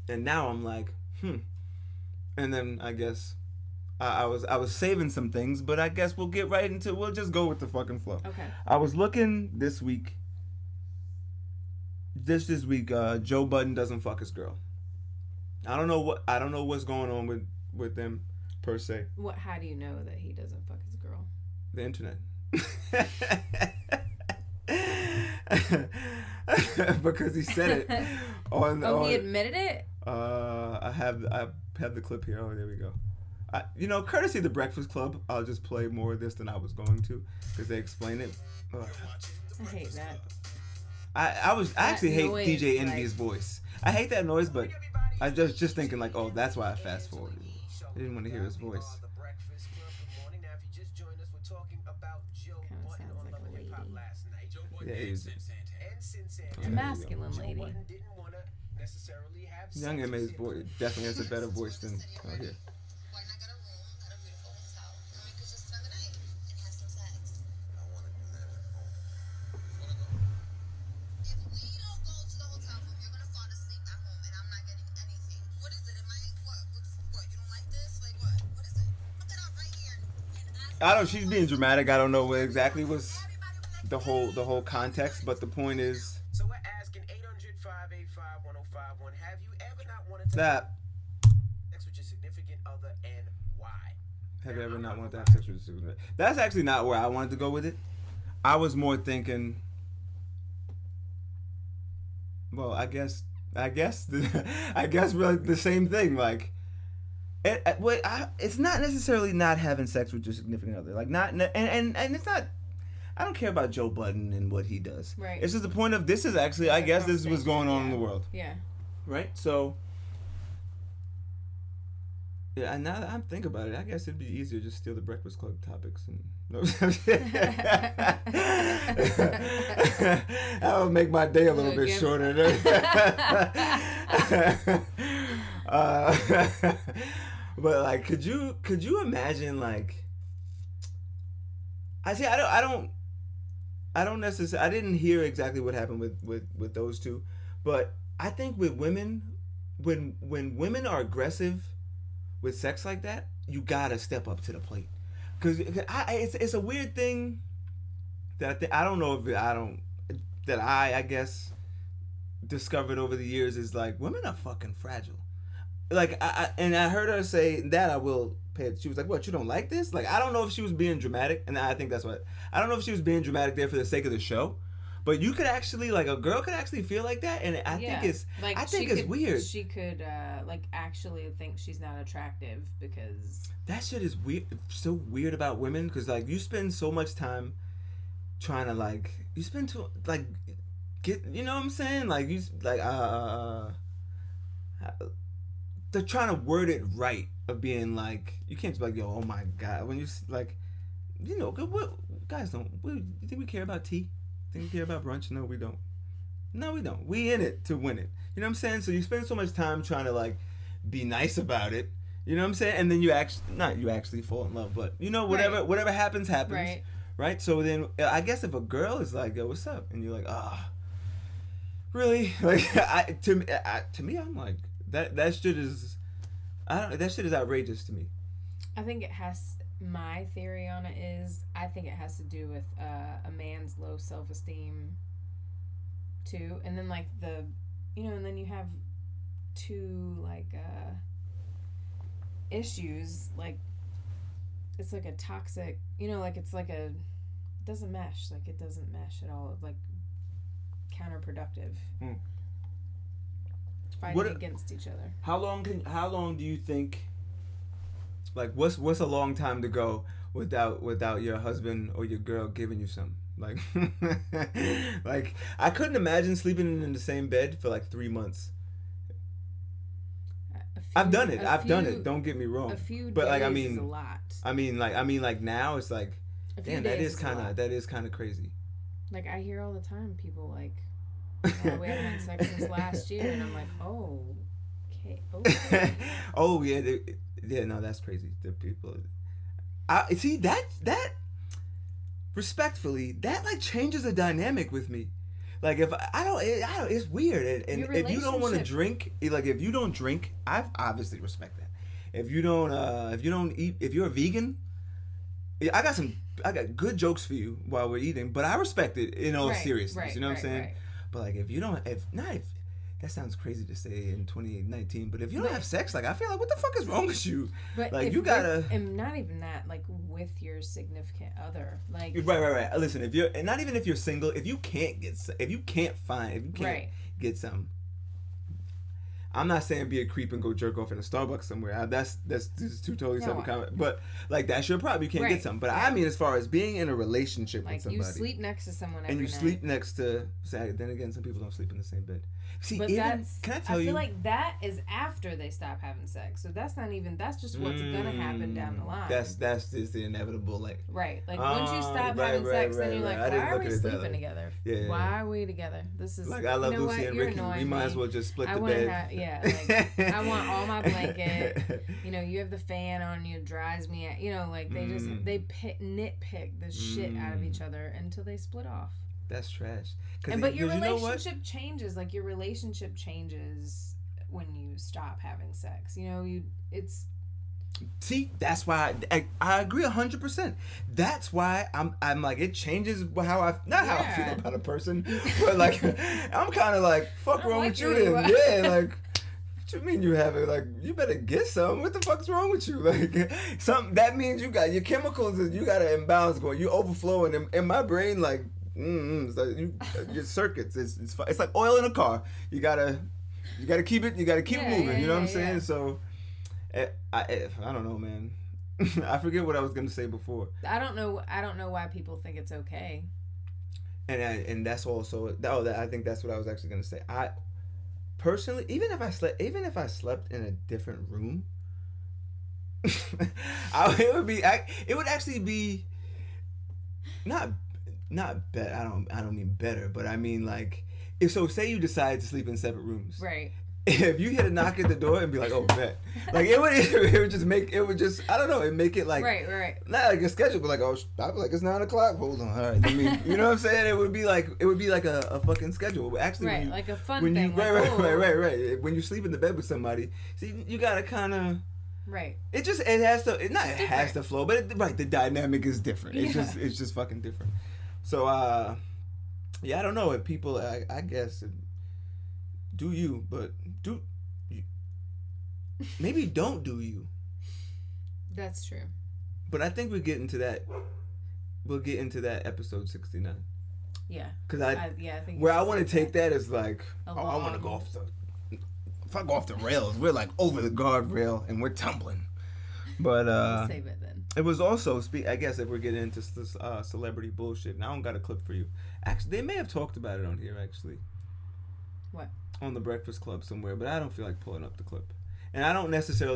and now I'm like, and then I guess I was saving some things, but I guess we'll just go with the fucking flow. Okay. I was looking this week. Joe Budden doesn't fuck his girl. I don't know what's going on with them per se. What? How do you know that he doesn't fuck his girl? The internet. Because he said it on. Oh, he admitted it. I have the clip here. Oh, there we go. Courtesy of the Breakfast Club, I'll just play more of this than I was going to because they explain it. Ugh. I hate that. I actually hate noise, DJ Envy's voice. I hate that noise, but I just thinking like, oh, that's why I fast forwarded. I didn't want to hear his voice. Kind of sounds like a lady. Yeah, he's A masculine lady. Young M.A.'s voice definitely has a better voice than out here. I don't. She's being dramatic. I don't know what exactly was the whole context, but the point is So we're asking 800-585-1051. Have you ever not wanted to that. sex with your significant other and why? Have you ever not wanted to have sex with a significant? That's actually not where I wanted to go with it. I was more thinking. Well, I guess, I guess really the same thing. Like, it's not necessarily not having sex with your significant other. Like, not, and it's not. I don't care about Joe Budden and what he does. Right. It's just the point of this is actually, I guess, this is what's going on in the world. Yeah. Right. So. Yeah, and now that I'm thinking about it, I guess it'd be easier to just steal the Breakfast Club topics and. That would make my day a little bit shorter. But like, could you imagine like? I don't necessarily. I didn't hear exactly what happened with those two, but I think with women, when women are aggressive with sex like that, you gotta step up to the plate, because it's a weird thing that I don't know if I guess discovered over the years is like women are fucking fragile. Like I heard her say that I will pay it. She was like, "What, you don't like this?" Like I don't know if she was being dramatic, and I think that's what I don't know if she was being dramatic there for the sake of the show. But you could actually, like, a girl could actually feel like that, and I think it's weird. She could like actually think she's not attractive because that shit is weird. So weird about women, because like you spend so much time trying to get, you know what I'm saying? Like you like they're trying to word it right of being like, you can't just be like, yo, oh my god, when you like, you know, guys don't. You think we care about tea? Think we care about brunch? No, we don't. No, we don't. We in it to win it. You know what I'm saying? So you spend so much time trying to like be nice about it. You know what I'm saying? And then you actually fall in love, but you know, whatever happens. Right? So then I guess if a girl is like, yo, what's up? And you're like, really? Like to me, I'm like, that shit is, that shit is outrageous to me. I think it has. My theory on it is, I think it has to do with a man's low self-esteem too, and then like and then you have two like issues, like it's like a toxic, like it's like it doesn't mesh at all, like counterproductive. Fighting against each other. How long do you think, like, what's a long time to go without your husband or your girl giving you some? Like, like I couldn't imagine sleeping in the same bed for like 3 months. I've done it. Don't get me wrong. A few but days like, I mean, is a lot. I mean, like now it's like, damn, that is kind of crazy. Like I hear all the time people like, oh, we haven't had sex since last year, and I'm like, oh, okay. Oh yeah, no, that's crazy. The people, I see that respectfully, that like changes the dynamic with me. Like if I don't, it's weird. And Your if you don't want to relationship- drink, like if you don't drink, I obviously respect that. If you don't eat, if you're a vegan, I got good jokes for you while we're eating, but I respect it in all Right, seriousness. right, You know what I'm right, saying? right. But like if you don't, if not, if that sounds crazy to say in 2019, but if you don't But- have sex, like I feel like what the fuck is wrong with you? But Like if you gotta. and not even that, like with your significant other, like Right. Listen, if you're, and not even if you're single, if you can't Right. get some. I'm not saying be a creep and go jerk off in a Starbucks somewhere. That's two totally No. separate comments. But like that's your problem. You can't Right, get some. But I right. mean, as far as being in a relationship like with somebody, you sleep next to someone every and you night. sleep next to. Then again, some people don't sleep in the same bed. See, But even that's, can I tell feel you? like that is after they stop having sex. So that's not even, that's just what's gonna happen down the line. That's just the inevitable. Like right. Like once you stop right, having sex, right, then you're right. I like, didn't why are look we at it that sleeping way. together? Yeah. Why are we together? This is like I love you know Lucy what? and You're Ricky. We annoying might me. as well just split I the want to bed. have, yeah, like I want all my blanket. You know, you have the fan on you, dries me out. You know, like they just nitpick the shit out of each other until they split off. That's trash. But your you know what? relationship changes. Like your relationship changes when you stop having sex. You know, it's See, that's why I agree 100%. That's why I'm like it changes how I not how I Yeah. feel about a person, but like I'm kind of like fuck I don't wrong like with you you then. anymore. Yeah, like what you mean you have it? Like you better get some. What the fuck's wrong with you? Like some that means you got your chemicals. You got an imbalance going. You overflowing in my brain like. It's like your circuits. It's like oil in a car. You gotta keep it. You gotta keep it moving. You know what I'm saying? Yeah. So, I don't know, man. I forget what I was gonna say before. I don't know why people think it's okay. And that's also I think that's what I was actually gonna say. I personally, even if I slept in a different room, it would actually be not better. I don't mean better, but I mean like if so. Say you decide to sleep in separate rooms, Right. If you hit a knock at the door and be like, "Oh, bet," like it would just I don't know, it make it like Right. not like a schedule, but like I'd be like it's 9 o'clock. Hold on, all right, let me, you know what I'm saying? It would be like a fucking schedule. But actually, Right, when you, like a fun when thing. you like, oh. right. When you sleep in the bed with somebody, see, you gotta kind of. Right. It has to. It has different. to flow, but the dynamic is different. It's Yeah. it's just fucking different. So yeah, I don't know if people. I guess do you, but do maybe don't do you. That's true. But I think we'll get into that. We'll get into that episode 69. Yeah. Because I think where you I should want to say take that is like, I want to go off the. If I go off the rails, we're like over the guardrail and we're tumbling. But We'll save it then. it was also I guess if we're getting into celebrity bullshit, and I don't got a clip for you. Actually, they may have talked about it on here actually. What? On the Breakfast Club somewhere, but I don't feel like pulling up the clip, and I don't necessarily